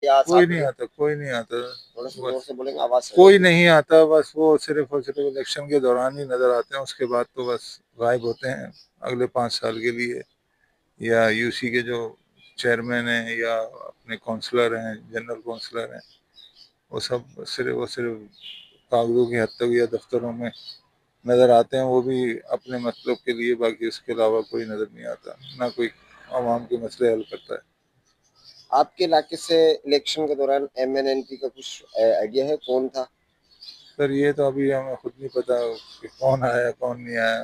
या कोई साथ नहीं में आता, कोई नहीं आता। थोड़ा सा जोर बस से बोलेंगे, आवाज से कोई नहीं आता, बस वो सिर्फ और सिर्फ इलेक्शन के दौरान ही नजर आते हैं, उसके बाद तो बस गायब होते हैं अगले 5 साल के लिए। या यूसी के जो चेयरमैन हैं या अपने काउंसलर हैं, जनरल काउंसलर हैं, वो सिर्फ कागजों की हद तक या दफ्तरों में नजर आते हैं, वो भी अपने मतलब के लिए। बाकी उसके अलावा कोई नजर नहीं आता, ना कोई आवाम के मसले हल करता है। आपके इलाके से इलेक्शन के दौरान एमएनएनपी का कुछ आइडिया है, कौन था? सर ये तो अभी हमें खुद नहीं पता कि कौन आया कौन नहीं आया,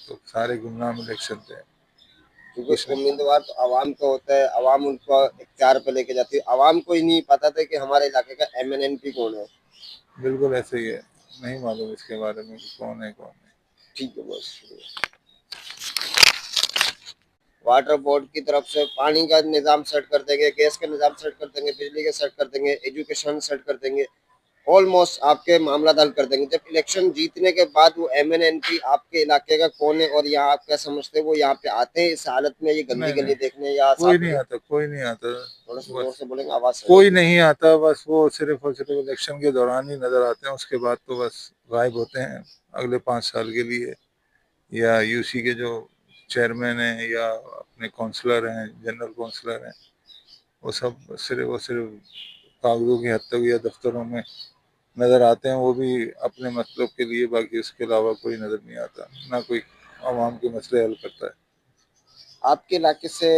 तो सारे गुमनाम इलेक्शन थे। क्योंकि कुछ नहीं, उम्मीदवार तो आवाम का होता है, आवाम उनको इख्तियार पे लेके जाती है। आवाम को ही नहीं पता था कि हमारे इलाके का एमएनएनपी कौन है। बिल्कुल ऐसे ही है, नहीं मालूम इसके बारे में कि कौन है कौन नहीं। ठीक है, बस शुक्रिया। वाटर बोर्ड की तरफ से पानी का निज़ाम सेट कर देंगे, गैस का निज़ाम सेट कर देंगे, बिजली का सेट कर देंगे, एजुकेशन सेट कर देंगे, ऑलमोस्ट आपके मामला हल कर देंगे। जब इलेक्शन जीतने के बाद वो एमएनएनपी आपके इलाके का कौन है और यहाँ आप क्या समझते हैं वो यहाँ पे आते हैं इस हालत में, ये गंदी नहीं नहीं, गली देखने या कोई साथ नहीं में? आता, कोई नहीं आता। थोड़ा सा जोर बस से बोलेंगे, आवाज से कोई नहीं आता, बस वो सिर्फ और सिर्फ इलेक्शन के दौरान ही नजर आते हैं, उसके बाद तो बस गायब होते हैं अगले 5 साल के लिए। या यूसी के जो चेयरमैन हैं या अपने काउंसलर हैं, जनरल काउंसलर हैं, वो सिर्फ कागजों की हद तक या दफ्तरों में नजर आते हैं, वो भी अपने मतलब के लिए। बाकी उसके अलावा कोई नजर नहीं आता, ना कोई आवाम के मसले हल करता है। आपके इलाके से